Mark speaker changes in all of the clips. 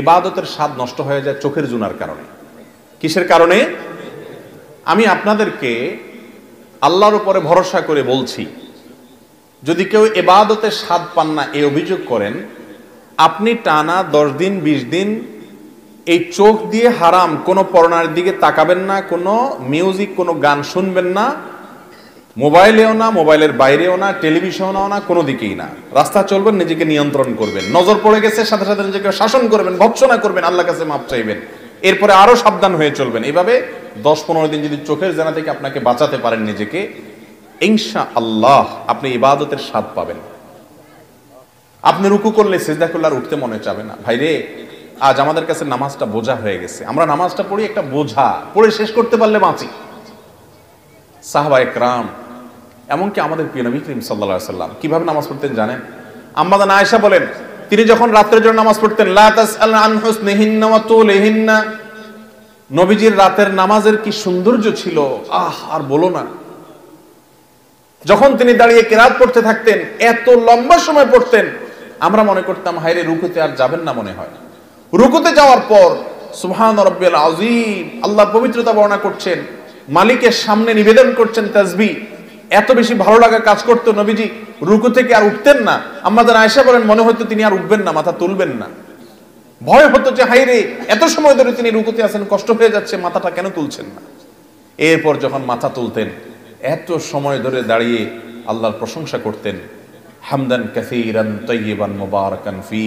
Speaker 1: ইবাদতের স্বাদ নষ্ট হয়ে যায় চোখের জুনার কারণে। কিসের কারণে? আমি আপনাদেরকে আল্লাহর উপরে ভরসা করে বলছি, যদি কেউ ইবাদতের স্বাদ পান না এই অভিযোগ করেন, আপনি টানা 10 দিন 20 দিন এই চোখ দিয়ে হারাম কোনো পর্নোর দিকে তাকাবেন না, কোনো মিউজিক কোনো গান শুনবেন না, মোবাইলেও না, মোবাইলের বাইরেও না, টেলিভিশনেও না, কোনো দিকেই না। রাস্তা চলবেন, নিজেকে নিয়ন্ত্রণ করবেন, নজর পড়ে গেছে সাথে সাথে নিজেকে শাসন করবেন, ভৎসনা করবেন, আল্লাহর কাছে মাপ চাইবেন, এরপরে আরো সাবধান হয়ে চলবেন। এইভাবে 10-15 দিন যদি চোখের জেনা থেকে আপনাকে বাঁচাতে পারেন নিজেকে, ইনশাআল্লাহ আপনি ইবাদতের স্বাদ পাবেন। আপনি রুকু করলে সিজদা করলে আর উঠতে মনে চাবে না। ভাইরে, আজ আমাদের কাছে নামাজটা বোঝা হয়ে গেছে। আমরা নামাজটা পড়ি একটা বোঝা, পড়ে শেষ করতে পারলে বাঁচি। সাহাবা একরাম, এমনকি আমাদের প্রিয় নবী করিম সাল্লাল্লাহু আলাইহি সাল্লাম কিভাবে নামাজ পড়তেন জানেন? আম্মা জান আয়েশা বলেন, তিনি যখন রাতের জন্য নামাজ পড়তেন, লা তাসআল আন হুসনিহিন্না ওয়া তুলিহিন্না, নবীজির রাতের নামাজের কি সৌন্দর্য ছিল, আর বলো না। যখন তিনি দাঁড়িয়ে কিরাত পড়তে থাকতেন, এত লম্বা সময় পড়তেন, আমরা মনে করতাম হায়রে রুকুতে আর যাবেন না মনে হয়। রুকুতে যাওয়ার পর সুবহান রাব্বিয়াল আযীম, আল্লাহর পবিত্রতা বর্ণনা করছেন, মালিকের সামনে নিবেদন করছেন তাসবিহ। এত বেশি ভালো লাগা কাজ করতো, নবীজি রুকু থেকে আর উঠতেন না। আমাদের আয়েশা বলেন, মনে হতো তিনি আর উঠবেন না, মাথা তুলবেন না। ভয় হতো যে হায়রে এত সময় ধরে তিনি রুকুতে আছেন, কষ্ট হয়ে যাচ্ছে, মাথাটা কেন তুলছেন না। এরপর যখন মাথা তুলতেন, এত সময় ধরে দাঁড়িয়ে আল্লাহর প্রশংসা করতেন, হামদান কাসীরান তাইয়িবান মুবারাকান ফি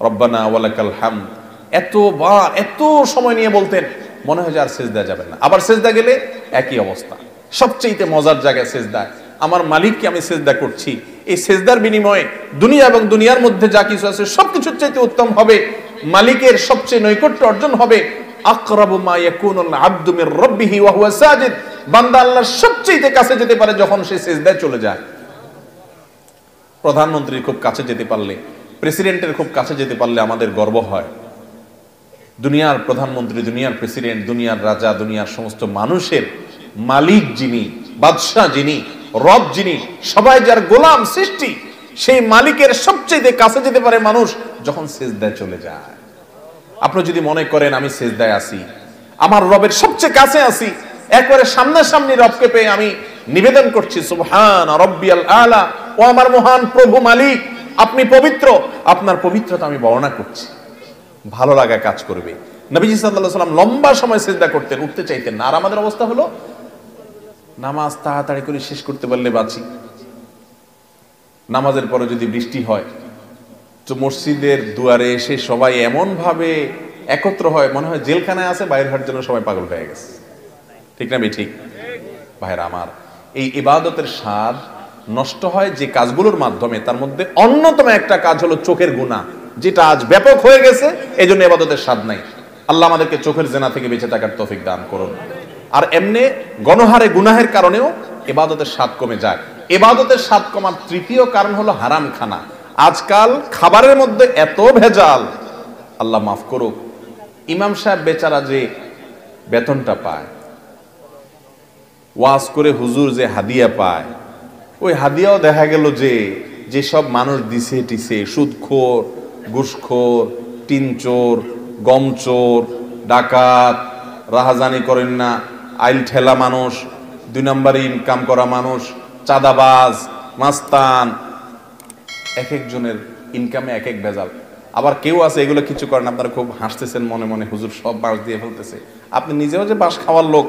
Speaker 1: রব্বানা ওয়ালাকাল হামদ। এত সময় নিয়ে বলতেন, মনে হয় যে আর সিজদা যাবেন না। আবার সিজদা গেলে একই অবস্থা। সবচেয়ে মজার জায়গায় সিজদা, আমার মালিককে আমি সিজদা করছি, এই সিজদার বিনিময়ে দুনিয়া এবং দুনিয়ার মধ্যে যা কিছু আছে সবকিছুর চাইতে উত্তম হবে, মালিকের সবচেয়ে নৈকট্য অর্জন হবে। আকরাবু মা ইয়াকুনুল আবদু মির রাব্বিহি ওয়া হুয়া সাজিদ, বান্দা আল্লাহর সবচেয়ে কাছে যেতে পারে যখন সে সিজদায় চলে যায়। প্রধানমন্ত্রীর খুব কাছে যেতে পারলে, প্রেসিডেন্টের খুব কাছে যেতে পারলে আমাদের গর্ব হয়। দুনিয়ার প্রধানমন্ত্রী, দুনিয়ার প্রেসিডেন্ট, দুনিয়ার রাজা, দুনিয়ার সমস্ত মানুষের মালিক যিনি, বাদশাহ যিনি, রব যিনি, সবাই যার গোলাম সৃষ্টি, সেই মালিকের সবচেয়ে কাছে যেতে পারে মানুষ যখন সিজদায় চলে যায়। আপনি যদি মনে করেন আমি সিজদায় আছি, আমার রবের সবচেয়ে কাছে আছি, একবারে সামনাসামনি রবকে পেয়ে আমি নিবেদন করছি সুবহান রাব্বিয়াল আলা, ও আমার মহান প্রভু মালিক, আপনি পবিত্র, আপনার পবিত্রতা আমি বর্ণনা করছি, ভালো লাগা কাজ করবে। নবীজি সাল্লাল্লাহু আলাইহি ওয়াসাল্লাম লম্বা সময় সিজদা করতেন, উঠতে চাইতেন না। আর আমাদের অবস্থা হলো নামাজ তাড়াতাড়ি করে শেষ করতে পারলে বাঁচি। নামাজের পরে যদি বৃষ্টি হয় তো মসজিদের দুয়ারে এসে সবাই এমন ভাবে একত্র হয়, মনে হয় জেলখানায় আছে, বাইরে হওয়ার জন্য সবাই পাগল হয়ে গেছে। ঠিক না ঠিক? ভাইরা আমার, এই ইবাদতের স্বাদ নষ্ট হয় যে কাজগুলোর মাধ্যমে, তার মধ্যে অন্যতম একটা কাজ হলো চোখের গুনাহ, যেটা আজ ব্যাপক হয়ে গেছে। এই জন্য ইবাদতের স্বাদ নাই। আল্লাহ আমাদেরকে চোখের জেনা থেকে বেঁচে থাকার তৌফিক দান করুন। আর এমনি গণহারে গুনাহের কারণেও ইবাদতের স্বাদ কমে যায়। ইবাদতের স্বাদ কমার তৃতীয় কারণ হলো হারাম খানা। আজকাল খাবারের মধ্যে এত ভেজাল, আল্লাহ মাফ করুক, ইমাম সাহেব বেচারা যে বেতনটা পায়, ওয়াজ করে হুজুর যে হাদিয়া পায়, ওই হাদিয়াও দেখা গেল যে যেসব মানুষ দিছে টিছে, সুদখোর, ঘুষখোর, টিনচোর, গমচোর, ডাকাত, রাহাজানি করেন না, আইল ঠেলা মানুষ, 2 নম্বরে ইনকাম করা মানুষ, চাঁদাবাজ, মাস্তান, এক একজনের ইনকামে এক এক ভেজাল। আবার কেউ আছে এগুলো কিছু করেন, আপনারা খুব হাসতেছেন মনে মনে, হুজুর সব বাঁশ দিয়ে ফেলতেছে। আপনি নিজেও যে বাঁশ খাওয়ার লোক,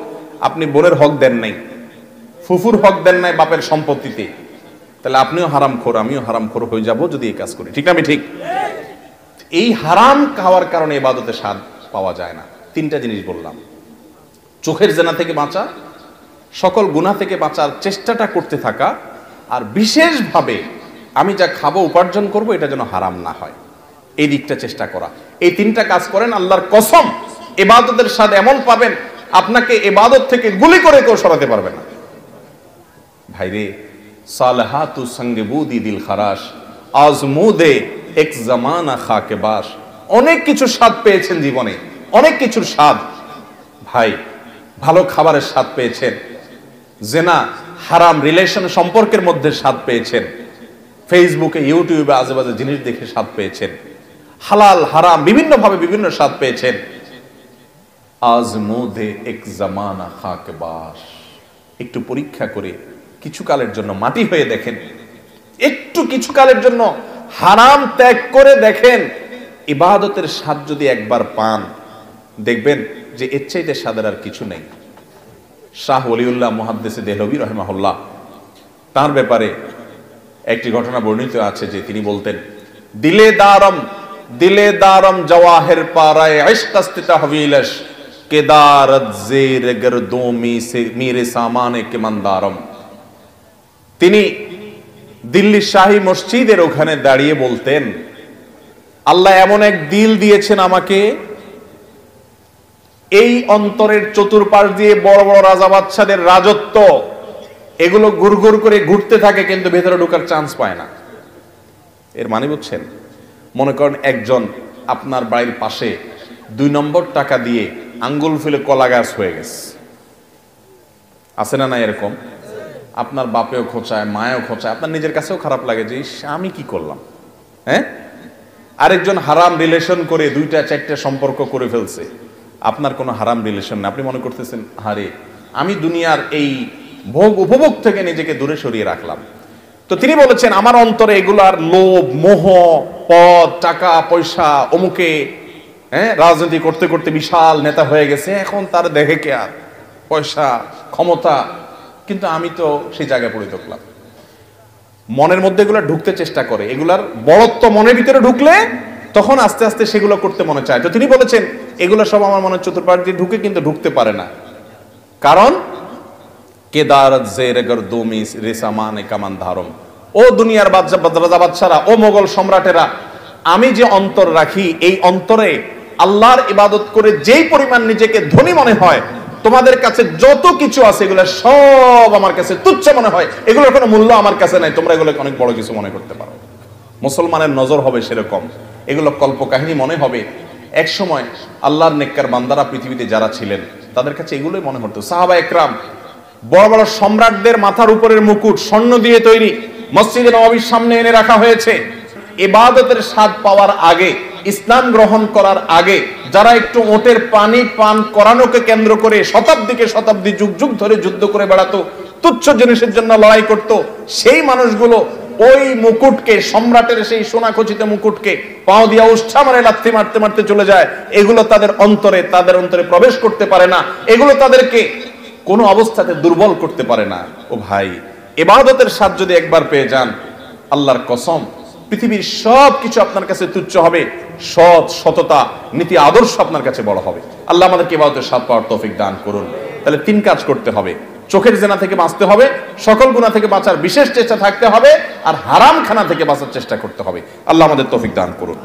Speaker 1: আপনি বোনের হক দেন নাই, ফুফুর হক দেন নাই বাপের সম্পত্তিতে, তাহলে আপনিও হারামখোর, আমিও হারামখোর হয়ে যাব যদি এই কাজ করি। ঠিক না আমি ঠিক? এই হারাম খাওয়ার কারণে ইবাদতের স্বাদ পাওয়া যায় না। 3টা জিনিস বললাম, চোখের জেনা থেকে বাঁচা, সকল গুনাহ থেকে বাঁচার চেষ্টাটা করতে থাকা, আর বিশেষভাবে আমি যা খাবো উপার্জন করব এটা যেন হারাম না হয়, এই দিকটা চেষ্টা করা। এই 3টা কাজ করেন, আল্লাহর কসম ইবাদতের স্বাদ এমন পাবেন, আপনাকে ইবাদত থেকে গুলি করে কেউ সরাতে পারবে না। ভাইরে, সালাহাতু সঙ্গে বুদি দিল খারাস, আজমুদে এক জামানা খাকে বাস। অনেক কিছু স্বাদ পেয়েছেন জীবনে, অনেক কিছুর স্বাদ। ভাই, ভালো খাবারের স্বাদ পেয়েছেন, জেনা হারাম রিলেশন সম্পর্কের মধ্যে স্বাদ পেয়েছেন, ফেসবুকে ইউটিউবে আজেবাজে জিনিস দেখে স্বাদ পেয়েছেন, হালাল হারাম বিভিন্ন ভাবে বিভিন্ন স্বাদ পেয়েছেন। আজমুদে এক জামানা খাকে বাস, একটু পরীক্ষা করে কিছুকালের জন্য মাটি হয়ে দেখেন, একটু কিছুকালের জন্য হারাম ত্যাগ করে দেখেন, ইবাদতের স্বাদ যদি একবার পান দেখবেন যে এর চাইতে স্বাদের আর কিছু নেই। শাহ ওলিউল্লাহ মুহাদ্দিসে দেহলভী রাহিমাহুল্লাহ, তার ব্যাপারে একটি ঘটনা বর্ণিত আছে যে তিনি বলতেন, দিলে দারম জওয়াহির পারায় ইশকাস্তিতা হবিলশ কেদারত জের গরদোমি সে মেরে সামানে কে মন্দারম। তিনি দিল্লি শাহী মসজিদের ওখানে দাঁড়িয়ে বলতেন, আল্লাহ এমন এক দিল দিয়েছেন আমাকে, এই অন্তরের চতুর্পাশ দিয়ে বড় বড় রাজা বাদশাদের রাজত্ব, এগুলো গুড়গুড় করে ঘুরতে থাকে কিন্তু ভেতরে ঢোকার চান্স পায় না। এর মানে বুঝছেন? মনে করেন একজন আপনার বাড়ির পাশে 2 নম্বর টাকা দিয়ে আঙ্গুল ফুলে কলা গাছ হয়ে গেছে, আছে না? না এরকম আপনার বাপেও খোঁচায়, মায়েও খোঁচায়, আপনার নিজের কাছেও খারাপ লাগে যে আমি কি করলাম। হ্যাঁ, আরেকজন হারাম রিলেশন করে 2-4টা সম্পর্ক করে ফেলছে, আপনার কোনো হারাম রিলেশন না, আপনি মনে করতেছেন হারে আমি দুনিয়ার এই ভোগ উপভোগ থেকে নিজেকে দূরে সরিয়ে রাখলাম। তো তিনি বলেছেন আমার অন্তরে এগুলার লোভ, মোহ, পদ, টাকা পয়সা, অমুকে রাজনীতি করতে করতে বিশাল নেতা হয়ে গেছে, এখন তার দেখে কে আর পয়সা ক্ষমতা, কিন্তু আমি তো সেই জায়গায় পড়ে থাকলাম। মনের মধ্যে এগুলো ঢুকতে চেষ্টা করে, এগুলার বড়ত্ব মনের ভিতরে ঢুকলে তখন আস্তে আস্তে সেগুলো করতে মনে চায়। তো তিনি বলেছেন এগুলো সব আমার মনের চতুর্পাশ দিয়ে ঢুকে কিন্তু ঢুকতে পারে না, কারণ কেদারত জেরগর দোমিস রেসামানে কামান ধারম। ও দুনিয়ার রাজা বাদশারা, ও মোগল সম্রাটেরা, আমি যে অন্তর রাখি এই অন্তরে আল্লাহর ইবাদত করে যেই পরিমাণ নিজেকে ধনী মনে হয়, তোমাদের কাছে যত কিছু আছে এগুলো সব আমার কাছে তুচ্ছ মনে হয়, এগুলোর কোনো মূল্য আমার কাছে নাই, তোমরা এগুলোকে অনেক বড় কিছু মনে করতে পারো। মুসলমানের নজর হবে সেরকম, এগুলো কল্পকাহিনী মনে হবে। এক সময় আল্লাহর নেককার বান্দারা পৃথিবীতে যারা ছিলেন তাদের কাছে এগুলোই মনে হতো। সাহাবা একরাম, বড় বড় সম্রাটদের মাথার উপরের মুকুট স্বর্ণ দিয়ে তৈরি, মসজিদে নববীর সামনে এনে রাখা হয়েছে। ইবাদতের স্বাদ পাওয়ার আগে, ইসলাম গ্রহণ করার আগে যারা একটু ওটের পানি পান করানোকে কেন্দ্র করে শতাব্দীকে শতাব্দী যুগ যুগ ধরে যুদ্ধ করে বেড়াতো, তুচ্ছ জিনিসের জন্য লড়াই করত, সেই মানুষগুলো ওই মুকুটকে, সম্রাটের সেই সোনা খচিত মুকুটকে পাও দিয়া উষ্ঠা মারে লাথি মারতে মারতে চলে যায়। এগুলো তাদের অন্তরে প্রবেশ করতে পারে না, এগুলো তাদেরকে কোনো অবস্থাতে দুর্বল করতে পারে না। ও ভাই, ইবাদতের স্বাদ যদি একবার পেয়ে যান, আল্লাহর কসম পৃথিবীর সব কিছু আপনার কাছে তুচ্ছ হবে, সততা নীতি আদর্শ আপনার কাছে বড় হবে। আল্লাহ আমাদেরকে ইবাদতের স্বাদ পাওয়ার তৌফিক দান করুন। তাহলে 3 কাজ করতে হবে, চোখের জেনা থেকে বাঁচতে হবে, সকল গুনাহ থেকে বাঁচার বিশেষ চেষ্টা থাকতে হবে, আর হারাম খানা থেকে বাঁচার চেষ্টা করতে হবে। আল্লাহ আমাদের তৌফিক দান করুন।